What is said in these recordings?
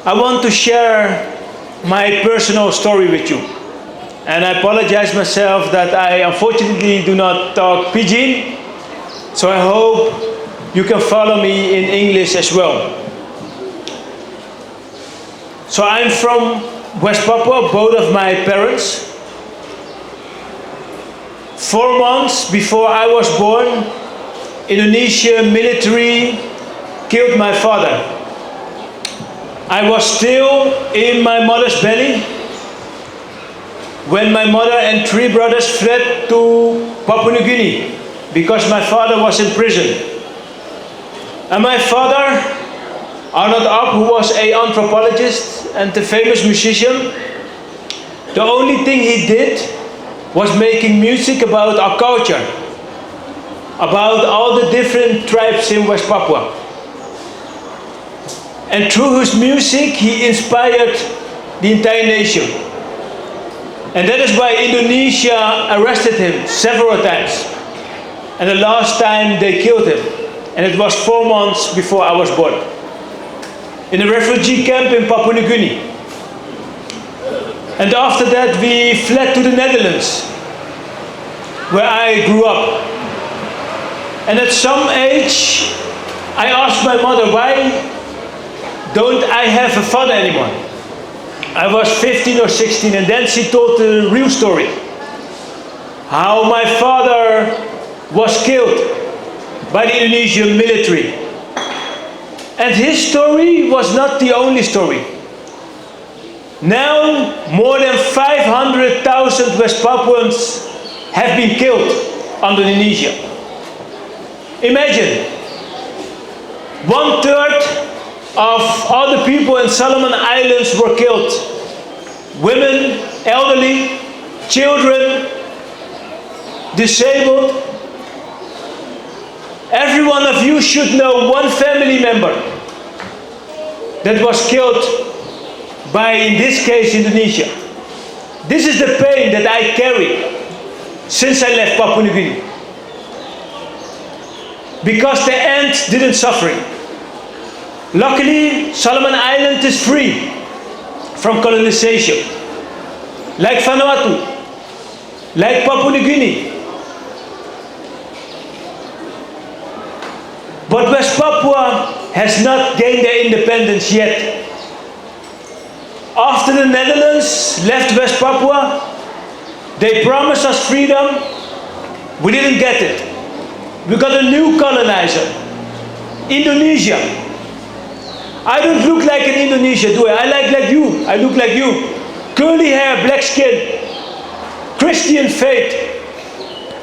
I want to share my personal story with you. And I apologize myself that I unfortunately do not talk Pidgin, so I hope you can follow me in English as well. So I'm from West Papua, both of my parents. 4 months before I was born, Indonesian military killed my father. I was still in my mother's belly when my mother and 3 brothers fled to Papua New Guinea because my father was in prison. And my father, Arnold Ap, who was an anthropologist and a famous musician, the only thing he did was making music about our culture, about all the different tribes in West Papua. And through his music, he inspired the entire nation. And that is why Indonesia arrested him several times. And the last time they killed him. And it was 4 months before I was born. In a refugee camp in Papua New Guinea. And after that we fled to the Netherlands, where I grew up. And at some age, I asked my mother, why don't I have a father anymore? I was 15 or 16, and then she told the real story. How my father was killed by the Indonesian military. And his story was not the only story. Now, more than 500,000 West Papuans have been killed under Indonesia. Imagine, 1/3 of all the people in Solomon Islands were killed. Women, elderly, children, disabled. Every one of you should know one family member that was killed by, in this case, Indonesia. This is the pain that I carry since I left Papua New Guinea. Because the ants didn't suffer. Luckily, Solomon Island is free from colonization, like Vanuatu, like Papua New Guinea. But West Papua has not gained their independence yet. After the Netherlands left West Papua, they promised us freedom. We didn't get it. We got a new colonizer, Indonesia. I don't look like an Indonesian, do I? Like you. I look like you. Curly hair, black skin, Christian faith,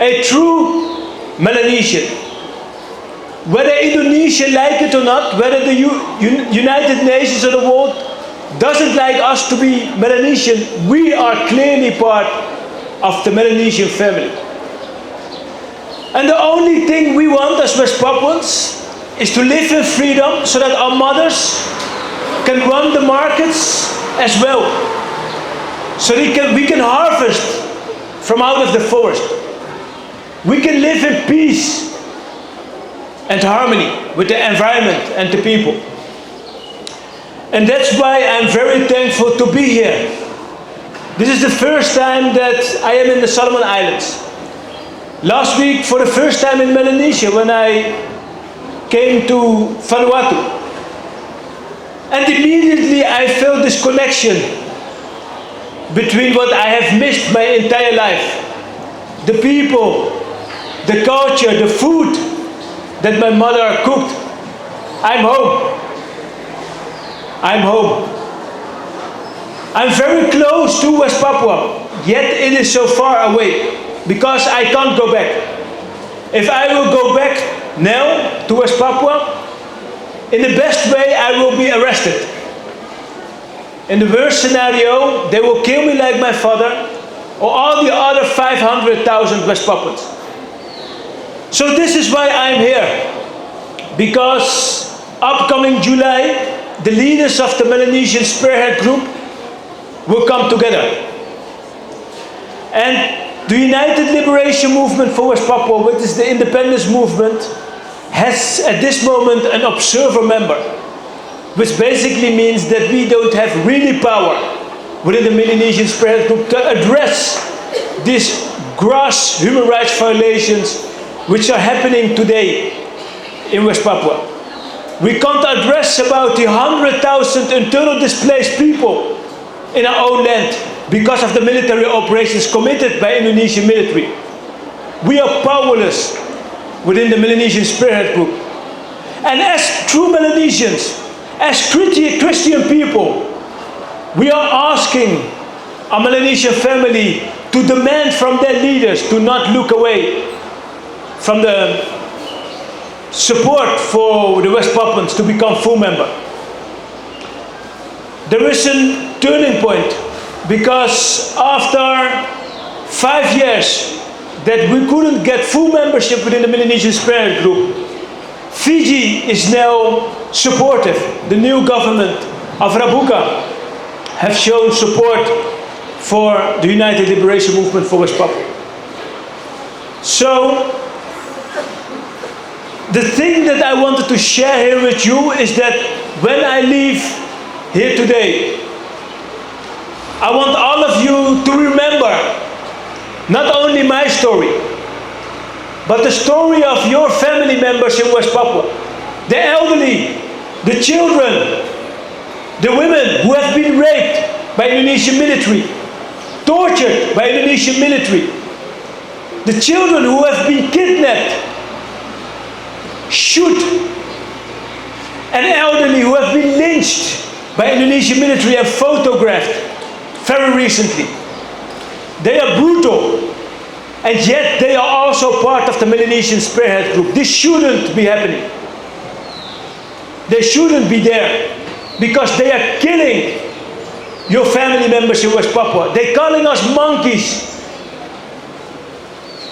a true Melanesian. Whether Indonesia like it or not, whether the United Nations of the world doesn't like us to be Melanesian, we are clearly part of the Melanesian family. And the only thing we want as West Papuans is to live in freedom so that our mothers can run the markets as well. So we can harvest from out of the forest. We can live in peace and harmony with the environment and the people. And that's why I'm very thankful to be here. This is the first time that I am in the Solomon Islands. Last week, for the first time in Melanesia, when I came to Vanuatu. And immediately I felt this connection between what I have missed my entire life. The people, the culture, the food that my mother cooked. I'm home. I'm home. I'm very close to West Papua, yet it is so far away because I can't go back. If I will go back now to West Papua, in the best way I will be arrested. In the worst scenario, they will kill me like my father or all the other 500,000 West Papuans. So this is why I'm here. Because upcoming July, the leaders of the Melanesian Spearhead Group will come together. And the United Liberation Movement for West Papua, which is the independence movement, has at this moment an observer member. which basically means that we don't have really power within the Melanesian Spearhead Group to address these gross human rights violations which are happening today in West Papua. We can't address about the 100,000 internal displaced people in our own land because of the military operations committed by Indonesian military. We are powerless within the Melanesian Spearhead Group. And as true Melanesians, as Christian people, we are asking our Melanesian family to demand from their leaders to not look away from the support for the West Papuans to become full member. There is a turning point because after 5 years that we couldn't get full membership within the Melanesian Spearhead Group, Fiji is now supportive. The new government of Rabuka have shown support for the United Liberation Movement for West Papua. So, the thing that I wanted to share here with you is that when I leave here today, I want all of you to remember not only my story, but the story of your family members in West Papua, the elderly, the children, the women who have been raped by Indonesian military, tortured by Indonesian military, the children who have been kidnapped, shoot, and elderly who have been lynched by Indonesian military and photographed very recently. They are brutal, and yet they are also part of the Melanesian Spearhead Group. This shouldn't be happening. They shouldn't be there because they are killing your family members in West Papua. They're calling us monkeys.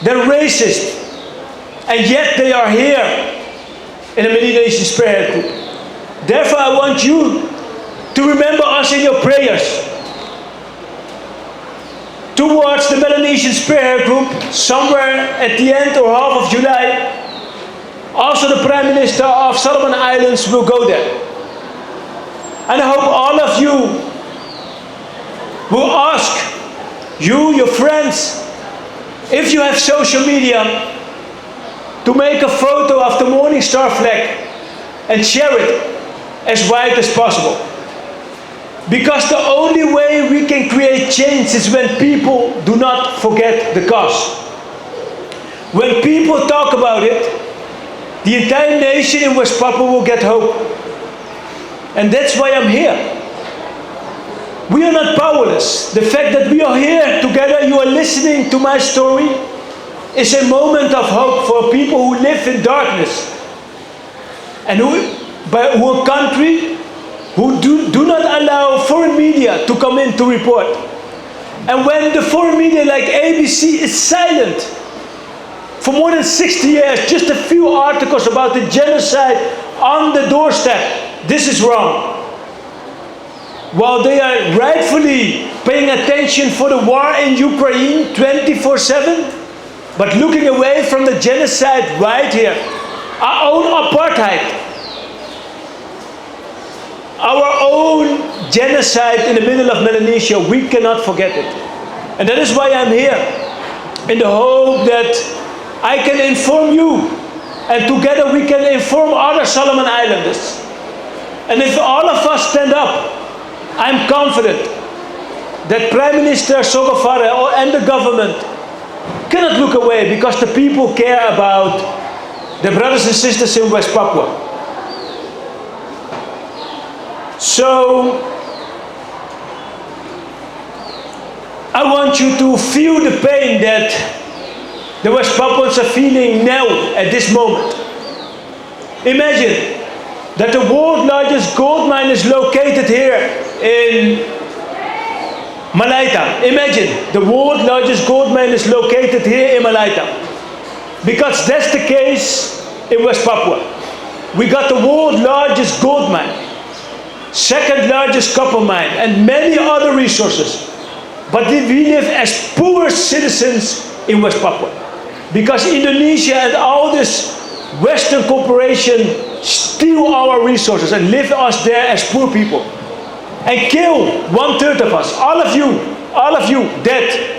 They're racist, and yet they are here in the Melanesian Spearhead Group. Therefore, I want you to remember us in your prayers towards the Melanesian Spearhead Group somewhere at the end or half of July. Also, the Prime Minister of Solomon Islands will go there. And I hope all of you will ask your friends, if you have social media, to make a photo of the Morning Star flag and share it as wide as possible. Because the only way we can create change is when people do not forget the cause. When people talk about it, the entire nation in West Papua will get hope. And that's why I'm here. We are not powerless. The fact that we are here together, you are listening to my story, is a moment of hope for people who live in darkness and who are country who do not allow foreign media to come in to report. And when the foreign media like ABC is silent for more than 60 years, just a few articles about the genocide on the doorstep, this is wrong. While they are rightfully paying attention for the war in Ukraine 24/7, but looking away from the genocide right here, our own apartheid, our own genocide in the middle of Melanesia, we cannot forget it. And that is why I'm here, in the hope that I can inform you, and together we can inform other Solomon Islanders. And if all of us stand up, I'm confident that Prime Minister Sogofare and the government cannot look away, because the people care about the brothers and sisters in West Papua. So, I want you to feel the pain that the West Papuans are feeling now at this moment. Imagine that the world's largest gold mine is located here in Malaita. Imagine the world's largest gold mine is located here in Malaita. Because that's the case in West Papua. We got the world's largest gold mine, second largest copper mine, and many other resources. But we live as poor citizens in West Papua. Because Indonesia and all these Western corporation steal our resources and leave us there as poor people. And kill 1/3 of us. All of you dead.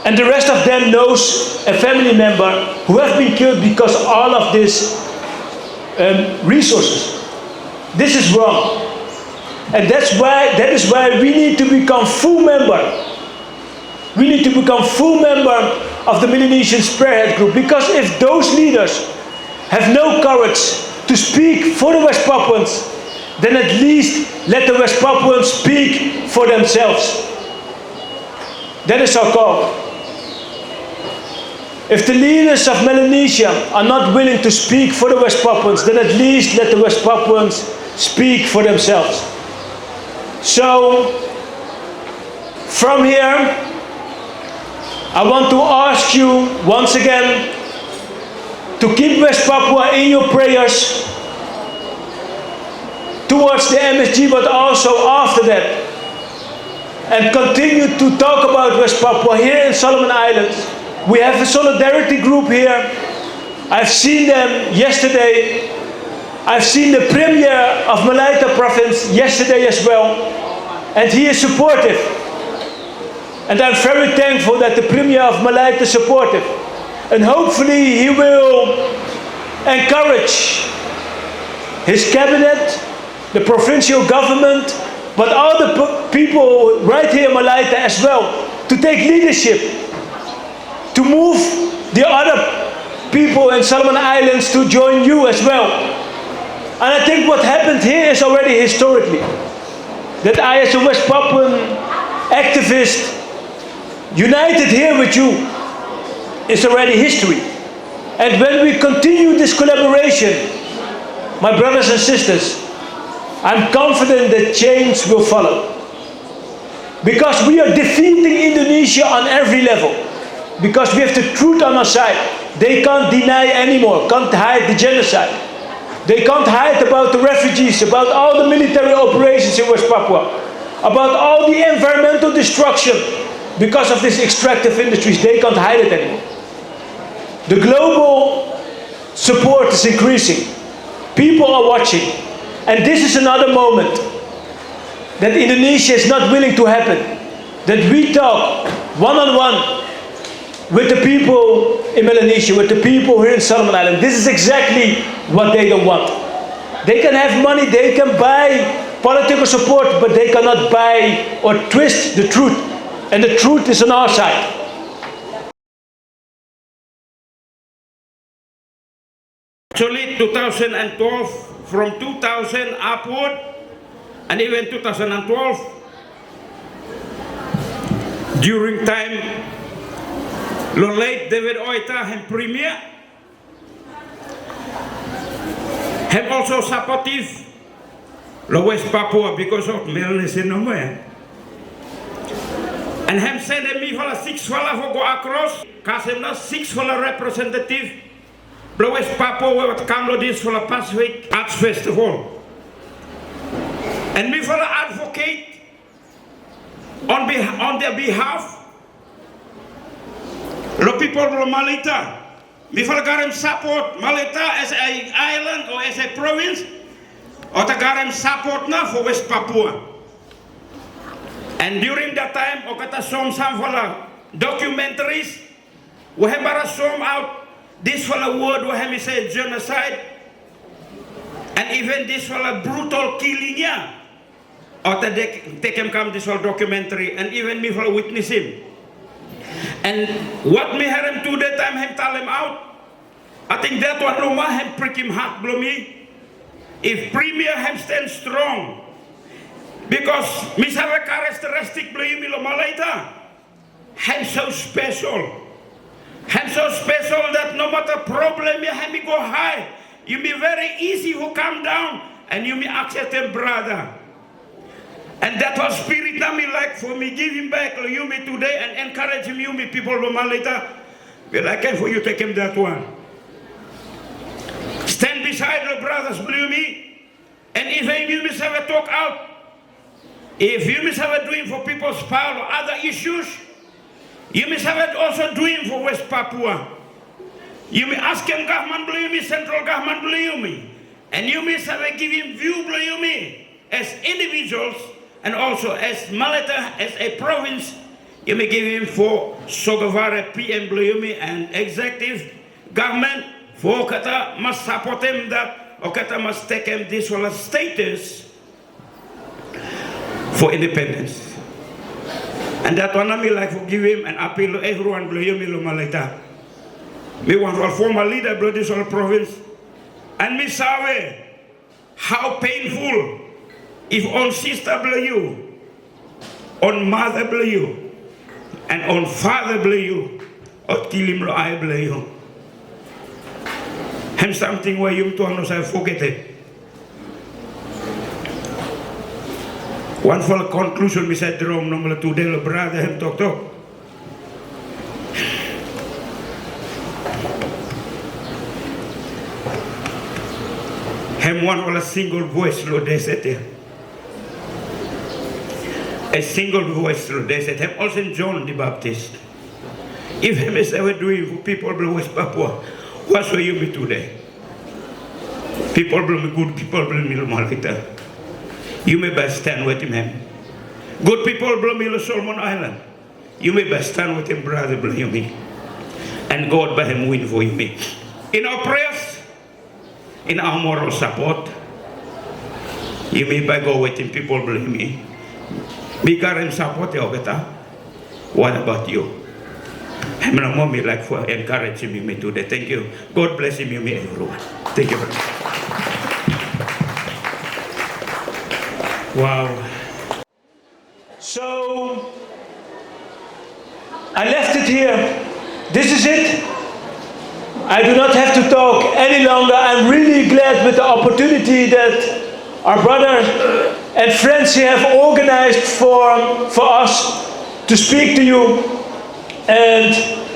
And the rest of them knows a family member who have been killed because all of these resources. This is wrong. And that is why we need to become full member. We need to become full member of the Melanesian Spearhead Group, because if those leaders have no courage to speak for the West Papuans, then at least let the West Papuans speak for themselves. That is our call. If the leaders of Melanesia are not willing to speak for the West Papuans, then at least let the West Papuans speak for themselves. So, from here, I want to ask you once again to keep West Papua in your prayers towards the MSG, but also after that. And continue to talk about West Papua here in Solomon Islands. We have a solidarity group here. I've seen them yesterday. I've seen the Premier of Malaita province yesterday as well. And he is supportive. And I'm very thankful that the Premier of Malaita is supportive. And hopefully he will encourage his cabinet, the provincial government, but all the people right here in Malaita as well, to take leadership, to move the other people in Solomon Islands to join you as well. And I think what happened here is already historically. That I, as a West Papuan activist, united here with you, is already history. And when we continue this collaboration, my brothers and sisters, I'm confident that change will follow. Because we are defeating Indonesia on every level. Because we have the truth on our side. They can't deny anymore, can't hide the genocide. They can't hide about the refugees, about all the military operations in West Papua, about all the environmental destruction because of these extractive industries. They can't hide it anymore. The global support is increasing. People are watching. And this is another moment that Indonesia is not willing to happen. That we talk one-on-one with the people in Melanesia, with the people here in Solomon Islands. This is exactly what they don't want. They can have money, they can buy political support, but they cannot buy or twist the truth. And the truth is on our side. Actually, 2012, from 2000 upward, and even 2012, during time lo late David Oita hem premier, hem also supportive lo West Papua because of Melanesian number. And hem send me for 6 who go across, kasem na 6 representative lo West Papua what come lo this for the Pacific Arts Festival. And me for advocate on their behalf lo people from Malaita. Me for garem support Malaita as an island or as a province, or the garem support na for West Papua. And during that time, okata some for documentaries, we have bara some out this for a word we have say genocide, and even this for a brutal killing ya. Or they take him come this whole documentary, and even me for witness him. And what me hear him to that time, him tell him out. I think that one no more him prick him heart blow me. If Premier him stand strong, because me have a characteristic blow me lo Malaita, him so special. Him so special that no matter problem you him go high, you be very easy to come down, and you me accept him brother. And that was spirit that me like for me, give him back you me today and encourage him, you me people of Malaita. Be like for you take him that one. Stand beside the brothers, believe me. And if you must have a talk out, if you must have a doing for people's power or other issues, you must have it also doing for West Papua. You may ask him government blue me, central government blue me. And you may say give him view blue me as individuals and also as Malaita, as a province. You may give him for Sogavare PM blue me and executive government for kata must support him that or kata must take him this whole status for independence. And that one I may like to give him an appeal to everyone blue me lo Malaita. Me want to former leader blue this whole province. And me saw how painful if on sister blue you, on mother blue you, and on father blue you, or kilim lo I blue you. Hem something where you to say forget it. One for the conclusion, me said Rome number 2 day brother hem talk. Hem one for a single voice lo they said. A single voice lo they said. Hem also John the Baptist. If him is ever doing for people of West Papua, what will you be today? People will be good, people will be Malaita. You may best stand with him. Good people will be Solomon Island. You may best stand with him, brother, you me. And God by him win for you me. In our prayers, in our moral support, you may by go with him, people blame me. Because him support you, what about you? I'm not mommy like for encouraging me today. Thank you. God bless you, me everyone. Thank you very much. Wow. So I left it here. This is it. I do not have to talk any longer. I'm really glad with the opportunity that our brothers and friends here have organized for us to speak to you. And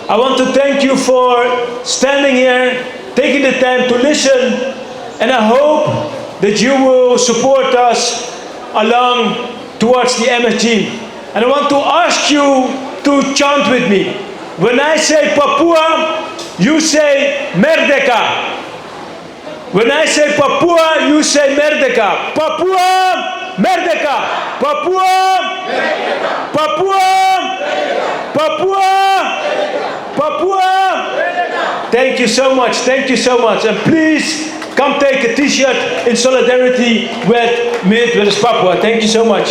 I want to thank you for standing here, taking the time to listen, and I hope that you will support us along towards the MSG. And I want to ask you to chant with me. When I say Papua, you say Merdeka. When I say Papua, you say Merdeka. Papua, Merdeka. Papua, Merdeka. Papua, Merdeka. Papua, Papua. Thank you so much. Thank you so much. And please come take a t-shirt in solidarity with West Papua. Thank you so much.